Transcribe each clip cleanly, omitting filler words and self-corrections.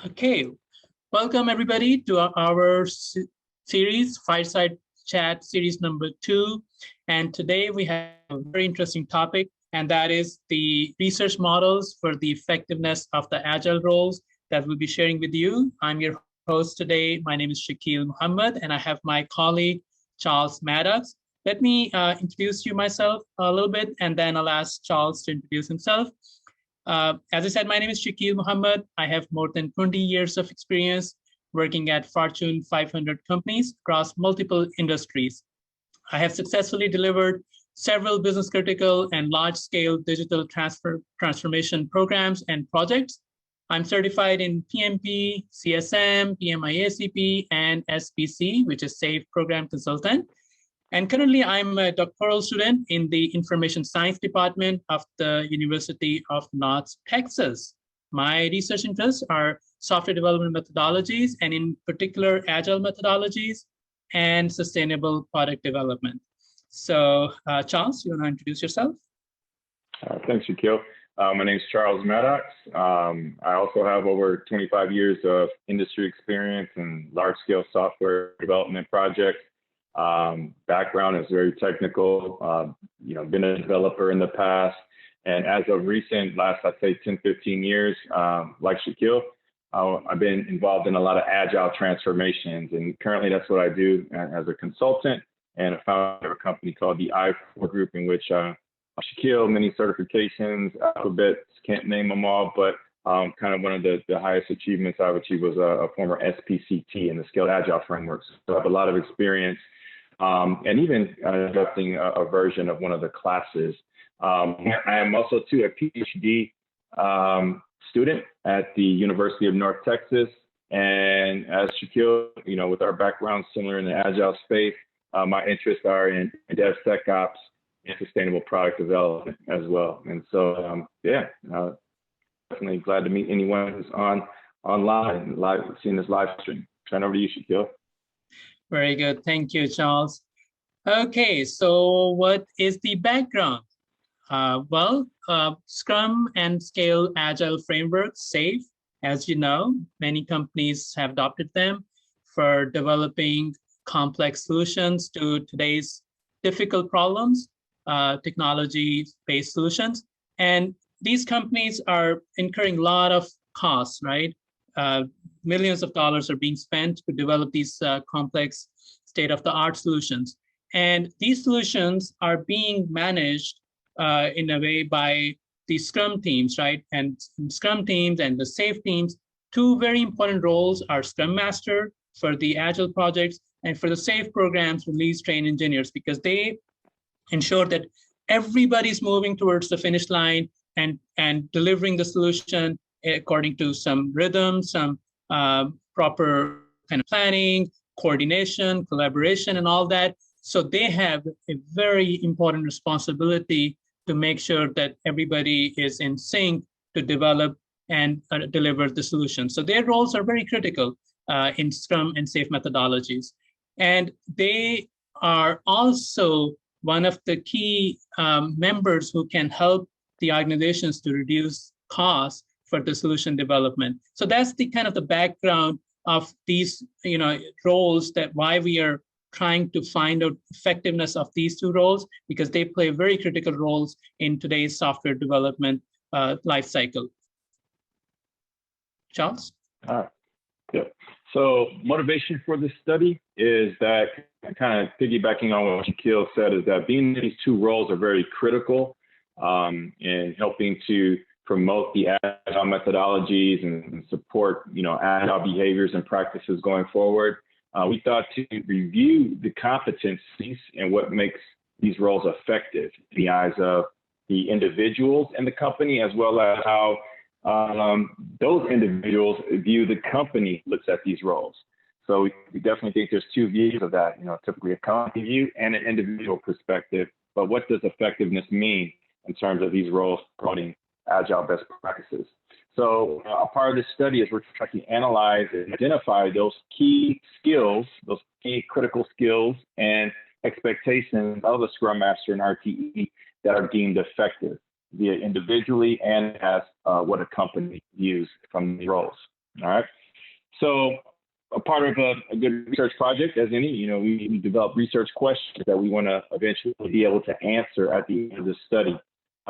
Okay, welcome everybody to our series, Fireside Chat series number 2. And today we have a very interesting topic, and that is the research models for the effectiveness of the Agile roles that we'll be sharing with you. I'm your host today. My name is Shakeel Muhammad, and I have my colleague, Charles Maddox. Let me introduce you myself a little bit, and then I'll ask Charles to introduce himself. As I said, my name is Shakeel Muhammad. I have more than 20 years of experience working at Fortune 500 companies across multiple industries. I have successfully delivered several business critical and large scale digital transformation programs and projects. I'm certified in PMP, CSM, PMI-ACP, and SPC, which is Safe Program Consultant. And currently, I'm a doctoral student in the Information Science Department of the University of North Texas. My research interests are software development methodologies, and in particular, agile methodologies and sustainable product development. So, Charles, you want to introduce yourself? Thanks, Shakeel. My name is Charles Maddox. I also have over 25 years of industry experience in large-scale software development projects. Background is very technical, been a developer in the past. And as of recent, last, I'd say 10, 15 years, like Shakeel, I've been involved in a lot of agile transformations. And currently that's what I do as a consultant and a founder of a company called the I4 Group, in which Shakeel, many certifications, alphabets, can't name them all, but kind of one of the highest achievements I've achieved was a former SPCT in the Scaled Agile frameworks. So I have a lot of experience. And even adopting a version of one of the classes. I am also too a PhD student at the University of North Texas. And as Shakeel, with our background similar in the Agile space, my interests are in DevSecOps and sustainable product development as well. And so, definitely glad to meet anyone who's online, seeing this live stream. Turn over to you, Shakeel. Very good. Thank you, Charles. Okay, so what is the background? Scrum and Scale Agile frameworks, SAFe, as you know, many companies have adopted them for developing complex solutions to today's difficult problems, technology-based solutions. And these companies are incurring a lot of costs, right? Millions of dollars are being spent to develop these complex state-of-the-art solutions. And these solutions are being managed in a way by the Scrum teams, right? And Scrum teams and the SAFe teams, two very important roles are Scrum Master for the Agile projects and for the SAFe programs, release train engineers, because they ensure that everybody's moving towards the finish line and delivering the solution according to some rhythm, some proper kind of planning, coordination, collaboration, and all that. So they have a very important responsibility to make sure that everybody is in sync to develop and deliver the solution. So their roles are very critical in Scrum and SAFe methodologies. And they are also one of the key members who can help the organizations to reduce costs for the solution development. So that's the kind of the background of these, roles, that why we are trying to find out effectiveness of these two roles, because they play very critical roles in today's software development life cycle. Charles? Yeah. So motivation for this study is that, kind of piggybacking on what Shakeel said, is that being these two roles are very critical in helping to promote the agile methodologies and support, agile behaviors and practices going forward. We thought to review the competencies and what makes these roles effective in the eyes of the individuals in the company, as well as how those individuals view the company looks at these roles. So we definitely think there's two views of that, typically a company view and an individual perspective. But what does effectiveness mean in terms of these roles promoting agile best practices? So a part of this study is we're trying to analyze and identify those key skills, those key critical skills and expectations of the Scrum Master and RTE that are deemed effective, via individually and as what a company views from these roles. All right. So a part of a good research project, as any, we develop research questions that we want to eventually be able to answer at the end of the study.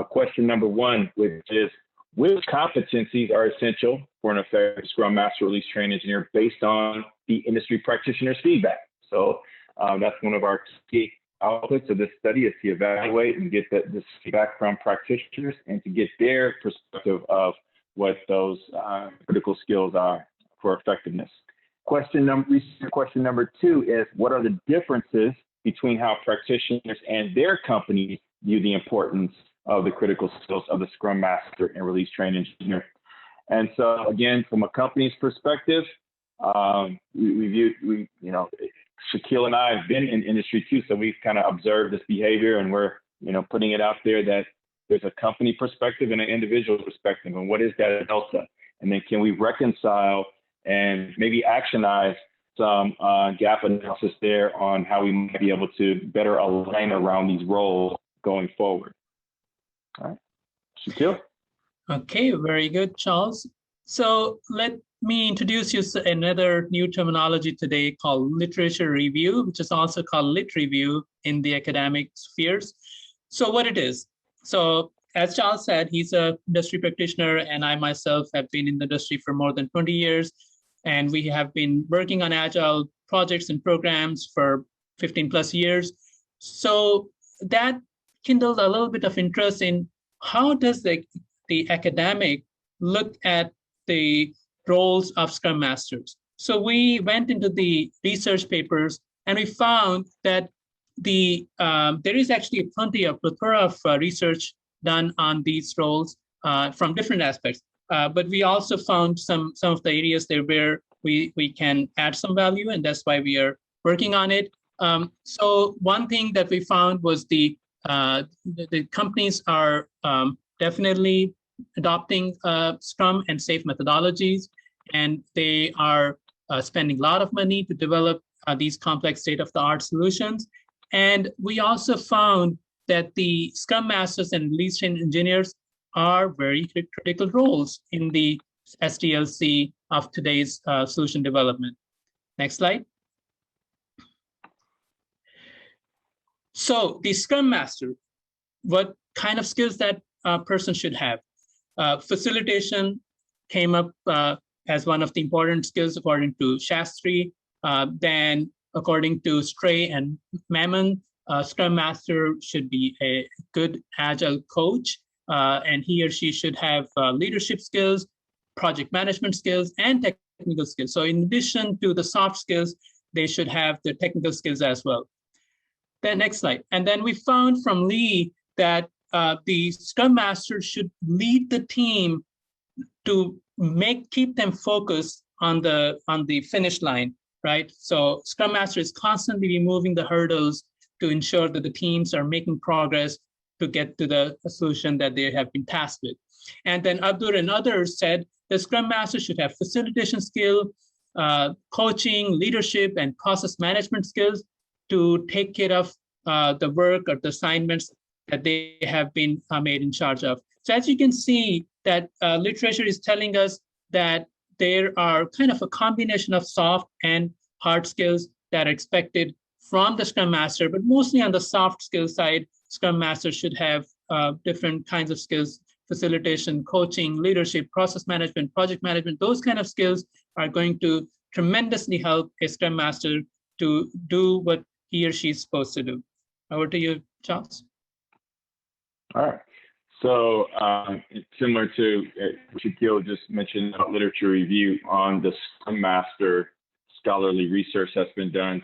Question number one, which is, which competencies are essential for an effective Scrum Master Release Train Engineer based on the industry practitioner's feedback? So that's one of our key outputs of this study, is to evaluate and get this feedback from practitioners and to get their perspective of what those critical skills are for effectiveness. Question number two is, what are the differences between how practitioners and their companies view the importance of the critical skills of the Scrum Master and Release Train Engineer? And so again, from a company's perspective, Shakeel and I have been in industry too, so we've kind of observed this behavior, and we're putting it out there that there's a company perspective and an individual perspective, and what is that delta? And then can we reconcile and maybe actionize some gap analysis there on how we might be able to better align around these roles going forward? All right, Shakeel. Okay, very good, Charles. So let me introduce you to another new terminology today called literature review, which is also called lit review in the academic spheres. So what it is, so as Charles said, he's an industry practitioner, and I myself have been in the industry for more than 20 years. And we have been working on Agile projects and programs for 15 plus years. So that kindled a little bit of interest in how does the academic look at the roles of Scrum Masters. So we went into the research papers, and we found that there is actually plenty of plethora of research done on these roles from different aspects. But we also found some of the areas there where we can add some value, and that's why we are working on it. So one thing that we found was the companies are definitely adopting Scrum and safe methodologies, and they are spending a lot of money to develop these complex state-of-the-art solutions. And we also found that the Scrum Masters and Release Train Engineers are very critical roles in the SDLC of today's solution development. Next slide. So the Scrum Master, what kind of skills that person should have? Facilitation came up as one of the important skills according to Shastri. Then according to Stray and Mammon, Scrum Master should be a good Agile coach. And he or she should have leadership skills, project management skills, and technical skills. So in addition to the soft skills, they should have the technical skills as well. Then next slide. And then we found from Lee that the Scrum Master should lead the team to keep them focused on the finish line, right? So Scrum Master is constantly removing the hurdles to ensure that the teams are making progress to get to the solution that they have been tasked with. And then Abdur and others said the Scrum Master should have facilitation skill, coaching, leadership, and process management skills to take care of the work or the assignments that they have been made in charge of. So as you can see, that literature is telling us that there are kind of a combination of soft and hard skills that are expected from the Scrum Master, but mostly on the soft skill side, Scrum Master should have different kinds of skills: facilitation, coaching, leadership, process management, project management. Those kind of skills are going to tremendously help a Scrum Master to do what he or she is supposed to do. Over to you, Charles. All right. So similar to Shakeel just mentioned, literature review on the Scrum Master, scholarly research that's been done.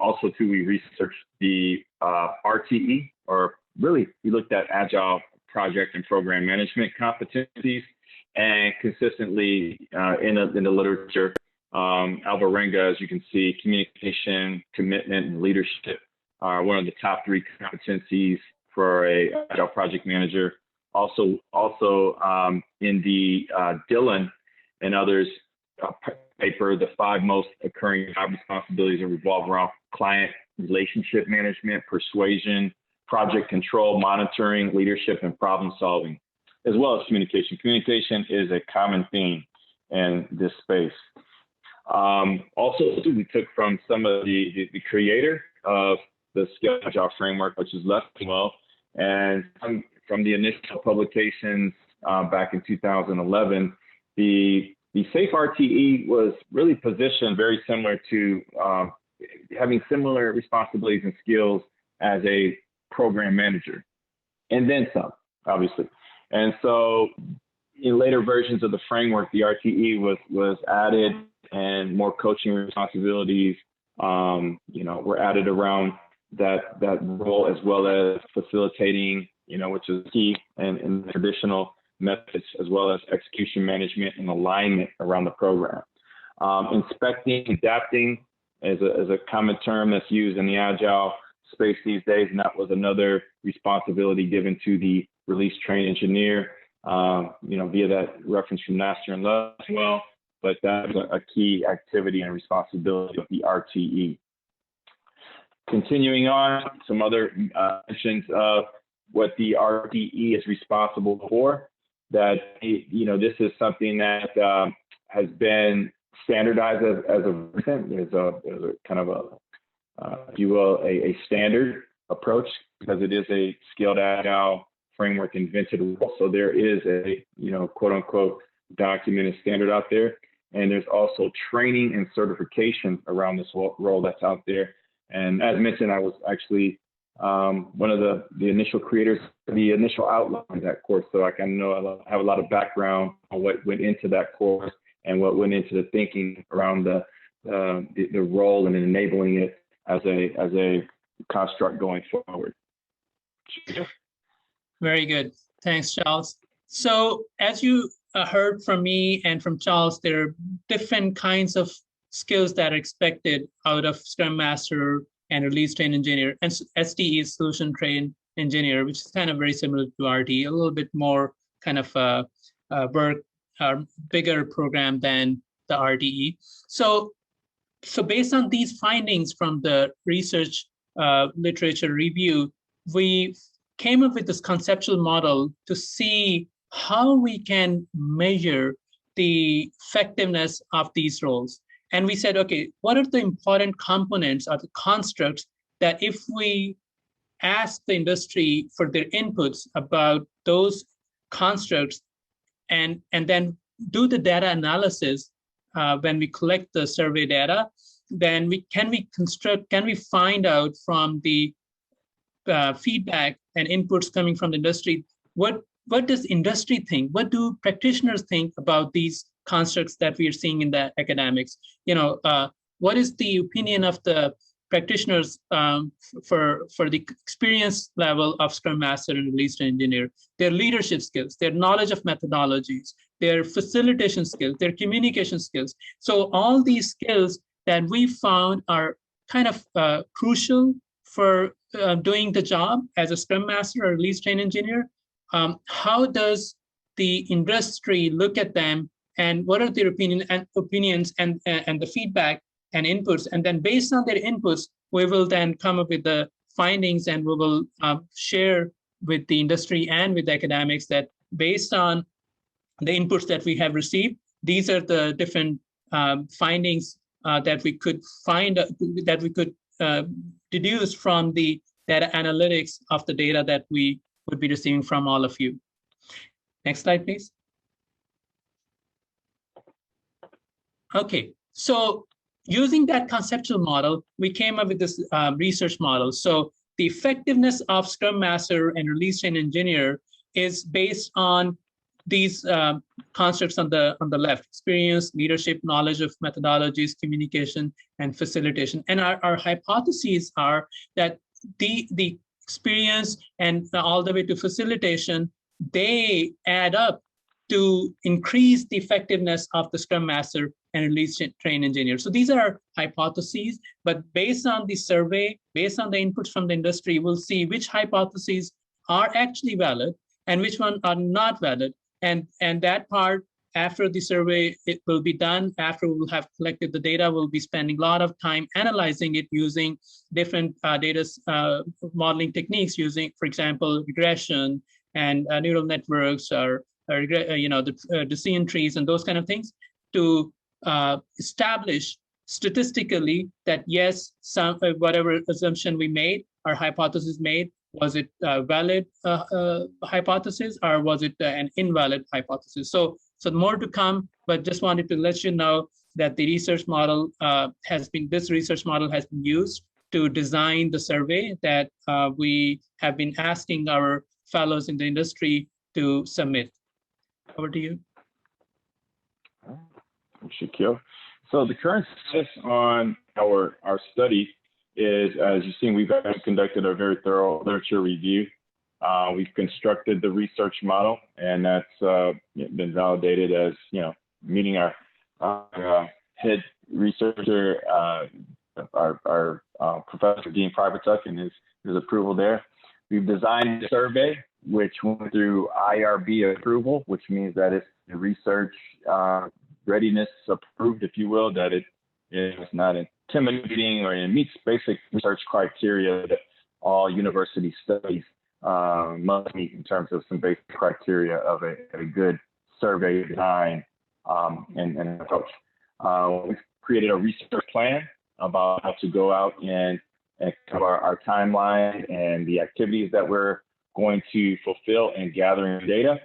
Also, too, we researched the RTE, or really, we looked at Agile project and program management competencies, and consistently in the literature, Alvarenga, as you can see, communication, commitment, and leadership are one of the top 3 competencies for a Agile project manager. Also in the Dillon and others paper, the 5 most occurring job responsibilities that revolve around client relationship management, persuasion, project control, monitoring, leadership, and problem solving, as well as communication. Communication is a common theme in this space. Also, we took from some of the creator of the Scale Agile framework, which is Well, and from the initial publications back in 2011, the SAFE RTE was really positioned very similar to having similar responsibilities and skills as a program manager, and then some, obviously. And so in later versions of the framework, the RTE was added, and more coaching responsibilities, were added around that role, as well as facilitating, which is key in traditional methods, as well as execution management and alignment around the program. Inspecting, adapting is a common term that's used in the Agile space these days, and that was another responsibility given to the release train engineer, via that reference from Nasser and Love as well. But that's a key activity and responsibility of the RTE. Continuing on, some other mentions of what the RTE is responsible for, that, this is something that has been standardized as of recent. There's a kind of if you will, a standard approach, because it is a scaled agile framework invented role. So there is a, quote unquote, documented standard out there. And there's also training and certification around this role that's out there. And as mentioned, I was actually one of the initial creators, the initial outline of that course. So I kind of have a lot of background on what went into that course and what went into the thinking around the role and enabling it as a construct going forward. Very good. Thanks, Charles. So as you heard from me and from Charles, there are different kinds of skills that are expected out of Scrum Master and Release Train Engineer, and STE is Solution Train Engineer, which is kind of very similar to RTE, a little bit more kind of bigger program than the RTE. So based on these findings from the research literature review, we came up with this conceptual model to see how we can measure the effectiveness of these roles. And we said, okay, what are the important components or the constructs that if we ask the industry for their inputs about those constructs and then do the data analysis when we collect the survey data, then can we find out from the feedback and inputs coming from the industry, what does industry think? What do practitioners think about these constructs that we are seeing in the academics? What is the opinion of the practitioners for the experience level of Scrum Master and Release Train Engineer, their leadership skills, their knowledge of methodologies, their facilitation skills, their communication skills. So all these skills that we found are kind of crucial for doing the job as a Scrum Master or Release Train Engineer. How does the industry look at them, and what are their opinions and the feedback and inputs? And then based on their inputs, we will then come up with the findings, and we will share with the industry and with the academics that based on the inputs that we have received, these are the different findings that we could deduce from the data analytics of the data that we would be receiving from all of you. Next slide, please. Okay, so using that conceptual model, we came up with this research model. So the effectiveness of Scrum Master and Release Train Engineer is based on these constructs on the left: experience, leadership, knowledge of methodologies, communication, and facilitation. And our hypotheses are that the experience and all the way to facilitation, they add up to increase the effectiveness of the Scrum Master and Release Train Engineer. So these are hypotheses, but based on the survey, based on the inputs from the industry, we'll see which hypotheses are actually valid and which ones are not valid. And that part, after the survey, it will be done. After we will have collected the data, we'll be spending a lot of time analyzing it using different data modeling techniques, using, for example, regression and neural networks, or the decision trees and those kind of things. to establish statistically that yes, some whatever assumption we made, our hypothesis made, was it a valid hypothesis or was it an invalid hypothesis? So more to come, but just wanted to let you know that the research model this research model has been used to design the survey that we have been asking our fellows in the industry to submit. Over to you. Shakeel. So the current status on our study is, as you've seen, we've actually conducted a very thorough literature review. We've constructed the research model, and that's been validated as, meeting our head researcher, our Professor Dean Privatuk, and his approval there. We've designed a survey which went through IRB approval, which means that it's the research readiness approved, if you will, that it is not intimidating or it meets basic research criteria that all university studies must meet in terms of some basic criteria of a good survey design and approach. We've created a research plan about how to go out and cover our timeline and the activities that we're going to fulfill in gathering data.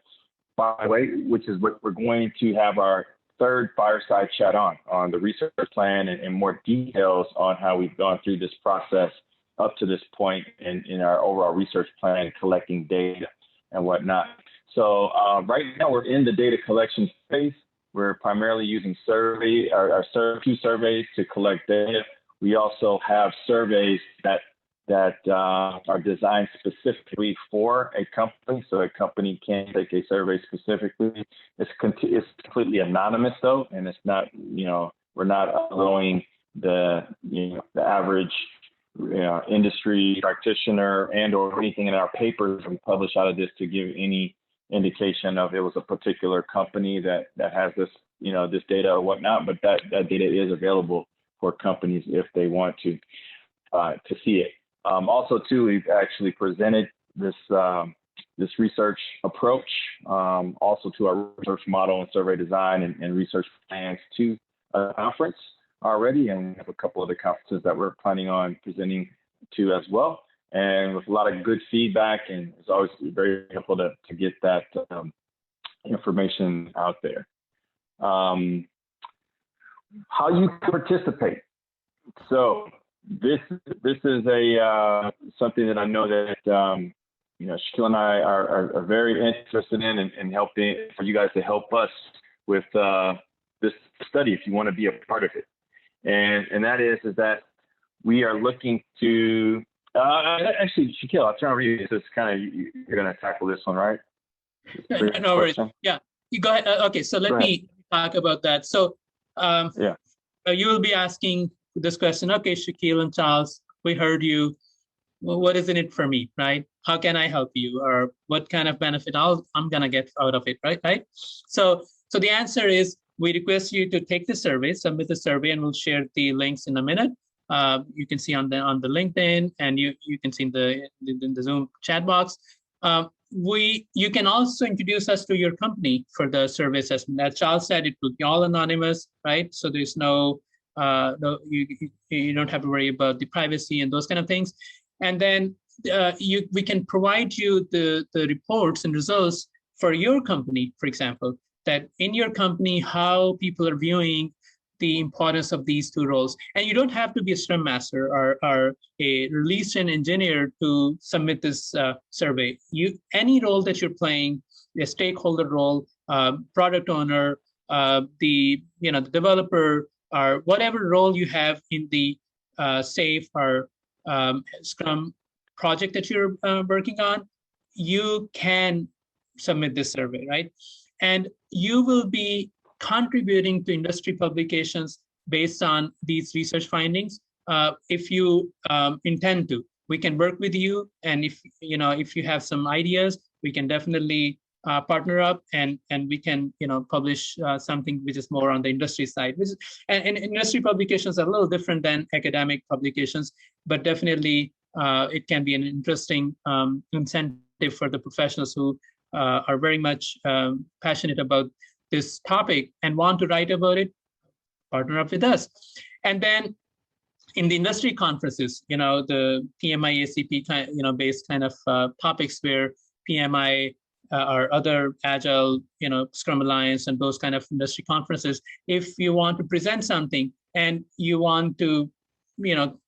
By the way, which is what we're going to have our third fireside chat on the research plan and more details on how we've gone through this process up to this point in our overall research plan, collecting data and whatnot. So right now we're in the data collection phase. We're primarily using two surveys to collect data. We also have surveys that are designed specifically for a company, so a company can take a survey specifically. It's completely anonymous though, and it's not, we're not allowing the average industry practitioner or anything in our papers we publish out of this to give any indication of it was a particular company that has this, this data or whatnot, but that data is available for companies if they want to see it. Also, too, we've actually presented this research approach also to our research model and survey design and research plans to a conference already, and we have a couple of the conferences that we're planning on presenting to as well, and with a lot of good feedback, and it's always very helpful to get that information out there. How you participate. So this is something that I know that Shakeel and I are very interested in helping for you guys to help us with this study if you want to be a part of it, and that is that we are looking to actually, Shakeel, I'll turn over to you. This is kind of you're going to tackle this one, right? No worries. Yeah, you go ahead. Okay, so let me talk about that. So you will be asking this question. Okay, Shakeel and Charles, we heard you. Well, what is in it for me, right? How can I help you, or what kind of benefit I'm gonna get out of it, right? So the answer is we request you to take the survey, submit the survey, and we'll share the links in a minute. You can see on the LinkedIn, and you can see in the Zoom chat box. You can also introduce us to your company for the survey assessment. As Charles said, it will be all anonymous, right? So there's no you don't have to worry about the privacy and those kind of things. And then we can provide you the reports and results for your company, for example, that in your company, how people are viewing the importance of these two roles. And you don't have to be a Scrum Master or a release and engineer to submit this survey. Any role that you're playing, a stakeholder role, product owner, the developer, or whatever role you have in the SAFe or Scrum project that you're working on, you can submit this survey, right? And you will be contributing to industry publications based on these research findings. If you intend to, we can work with you, and if you have some ideas, we can definitely partner up and we can publish something which is more on the industry side. And industry publications are a little different than academic publications, but definitely it can be an interesting incentive for the professionals who are very much passionate about this topic and want to write about it, partner up with us. And then in the industry conferences, the PMI ACP based kind of topics where PMI or other Agile, Scrum Alliance and those kind of industry conferences, if you want to present something and you want to,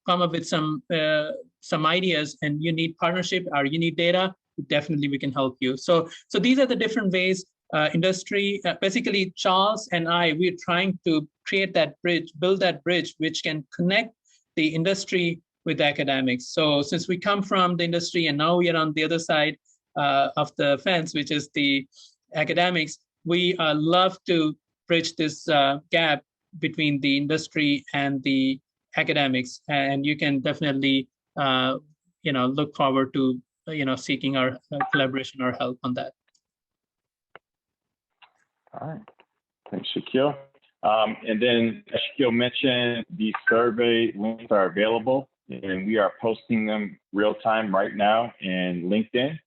come up with some ideas and you need partnership or you need data, definitely we can help you. So these are the different ways industry, basically Charles and I, we're trying to create that bridge, build that bridge, which can connect the industry with academics. So since we come from the industry and now we are on the other side of the fence, which is the academics, we love to bridge this gap between the industry and the academics. And you can definitely, look forward to, seeking our collaboration or help on that. All right, thanks, Shakeel. And then as Shakeel mentioned, these survey links are available and we are posting them real time right now in LinkedIn.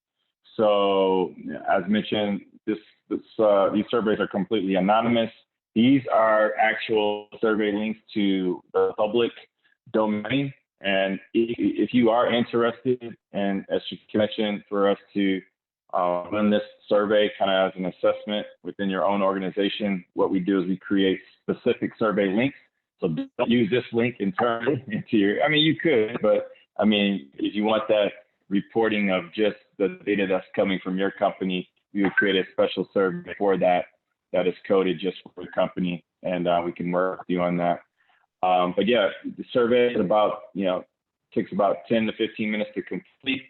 So as mentioned, these surveys are completely anonymous. These are actual survey links to the public domain. And if you are interested, and as Shakeel mentioned, for us to run this survey kind of as an assessment within your own organization, what we do is we create specific survey links. So don't use this link internally into your, you could, but if you want that reporting of just the data that's coming from your company, we would create a special survey for that is coded just for the company, and we can work with you on that. But yeah, the survey is takes about 10 to 15 minutes to complete.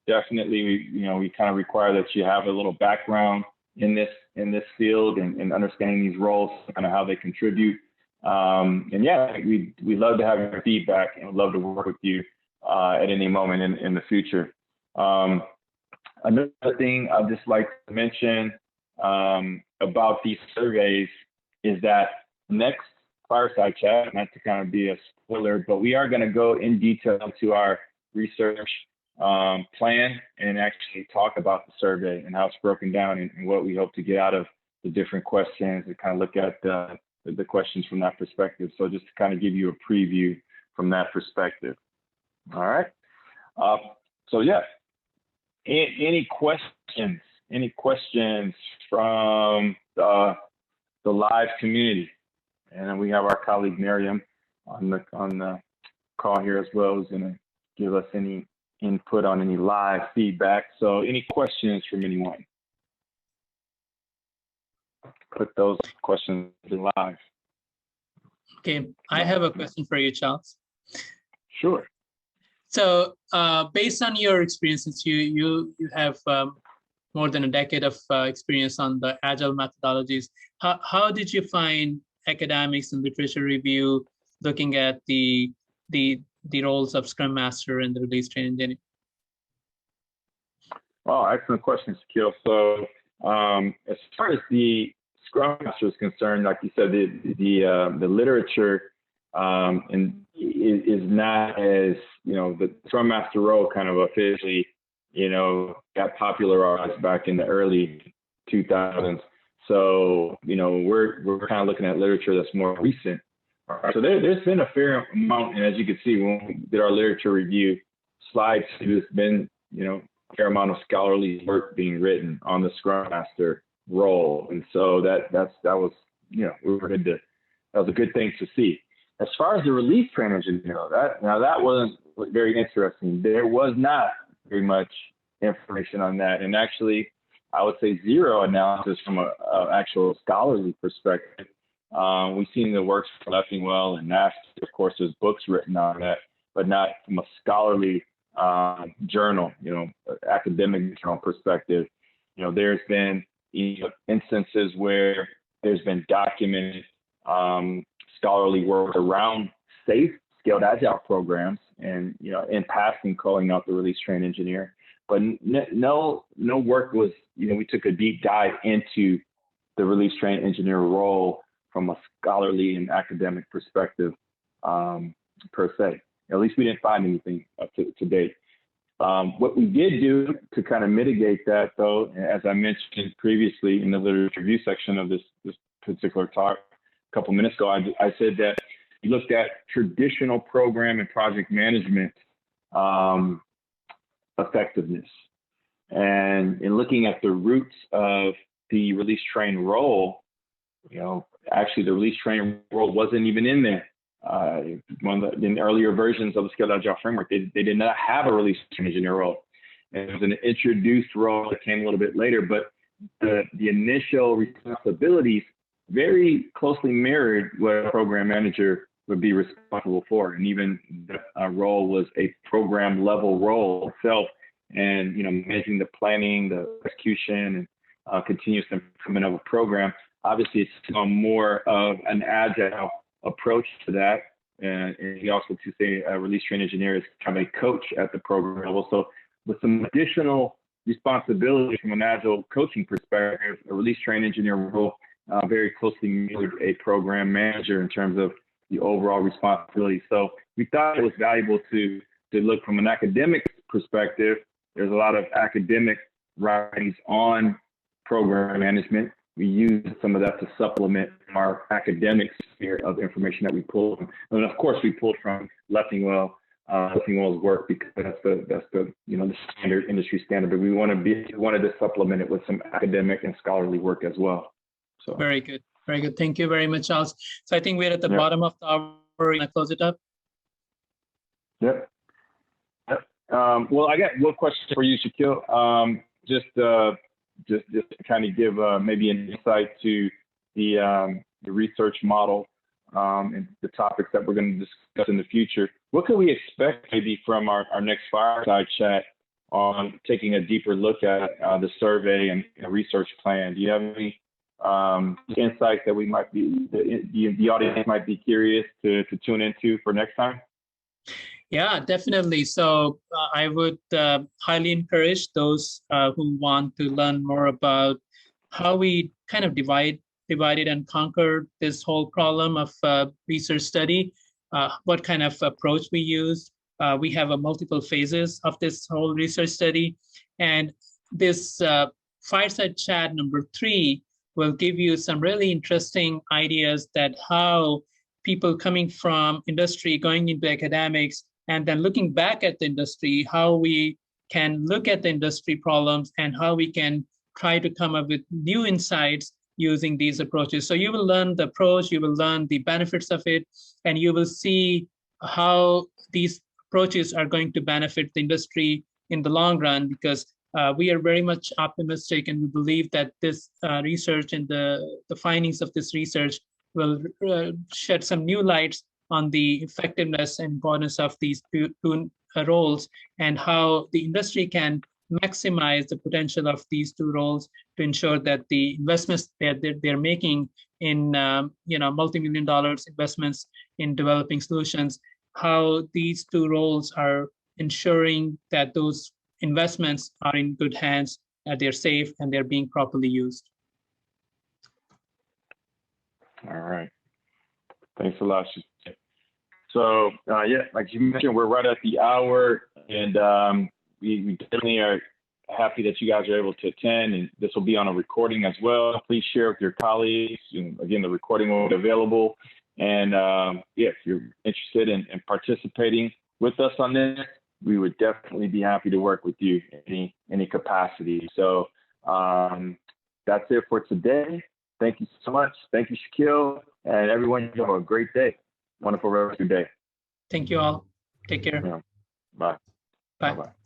Definitely, we kind of require that you have a little background in this field and understanding these roles, kind of how they contribute. And yeah, we love to have your feedback and would love to work with you at any moment in the future. Another thing I'd just like to mention about these surveys is that next Fireside Chat, not to kind of be a spoiler, but we are going to go in detail to our research plan and actually talk about the survey and how it's broken down and what we hope to get out of the different questions and kind of look at the questions from that perspective. So just to kind of give you a preview from that perspective. All right. So yeah, any questions? Any questions from the live community? And then we have our colleague Miriam on the call here as well, who's going to give us any input on any live feedback. So any questions from anyone? Put those questions in live. Okay, I have a question for you, Charles. Sure. So based on your experiences, you have more than a decade of experience on the Agile methodologies. How did you find academics and literature review looking at the roles of Scrum Master and the release train engineer? Oh, excellent question, Shakeel. So as far as the Scrum Master is concerned, like you said, the literature is not as, the Scrum Master role kind of officially, got popularized back in the early 2000s. So, we're kind of looking at literature that's more recent. So there's been a fair amount, and as you can see, when we did our literature review slides, there's been, a fair amount of scholarly work being written on the Scrum Master role. And so that was, we were good to, that was a good thing to see. As far as the release train engineer, that wasn't very interesting. There was not very much information on that. And actually, I would say zero analysis from an actual scholarly perspective. We've seen the works from Leffingwell and Nash. Of course, there's books written on that, but not from a scholarly journal, academic journal perspective. There's been instances where there's been documented scholarly work around safe scaled agile programs and, in passing calling out the release train engineer, but no work was, we took a deep dive into the release train engineer role from a scholarly and academic perspective, per se. At least we didn't find anything up to date. What we did do to kind of mitigate that, though, as I mentioned previously in the literature review section of this particular talk a couple minutes ago, I said that we looked at traditional program and project management effectiveness. And in looking at the roots of the release train role, actually the release train role wasn't even in there. In earlier versions of the Scaled Agile framework, they did not have a release train engineer role. And it was an introduced role that came a little bit later, but the initial responsibilities very closely mirrored what a program manager would be responsible for. And even the role was a program level role itself, and managing the planning, the execution, and continuous improvement of a program. Obviously, it's on more of an agile approach to that. And he also to say a release train engineer is kind of a coach at the program level. So with some additional responsibilities from an agile coaching perspective, a release train engineer role very closely mirrored a program manager in terms of the overall responsibility. So we thought it was valuable to look from an academic perspective. There's a lot of academic writings on program management. We use some of that to supplement our academic sphere of information that we pulled. And of course, we pulled from Leffingwell's work, because that's the standard industry standard. But we wanted to supplement it with some academic and scholarly work as well. So very good, very good. Thank you very much, Charles. So I think we're at the bottom of the hour. Can I close it up? Yep. Well, I got one question for you, Shakeel. Just to kind of give maybe an insight to the research model and the topics that we're going to discuss in the future. What can we expect maybe from our next fireside chat on taking a deeper look at the survey and research plan? Do you have any insights that we might be the audience might be curious to tune into for next time? Yeah, definitely. So I would highly encourage those who want to learn more about how we kind of divided and conquered this whole problem of research study, what kind of approach we use. We have multiple phases of this whole research study. And this fireside chat number 3 will give you some really interesting ideas that how people coming from industry going into academics and then looking back at the industry, how we can look at the industry problems and how we can try to come up with new insights using these approaches. So you will learn the approach, you will learn the benefits of it, and you will see how these approaches are going to benefit the industry in the long run, because we are very much optimistic, and we believe that this research and the findings of this research will shed some new lights on the effectiveness and importance of these two roles, and how the industry can maximize the potential of these two roles to ensure that the investments that they're making in multi-million dollars investments in developing solutions, how these two roles are ensuring that those investments are in good hands, they're safe, and they're being properly used. All right. Thanks a lot. So yeah, like you mentioned, we're right at the hour, and we definitely are happy that you guys are able to attend, and this will be on a recording as well. Please share with your colleagues, and again, the recording will be available. And yeah, if you're interested in participating with us on this, we would definitely be happy to work with you in any capacity. So that's it for today. Thank you so much. Thank you, Shakeel, and everyone. You have a great day. Wonderful rest of your day. Thank you all. Take care. Yeah. Bye. Bye. Bye-bye.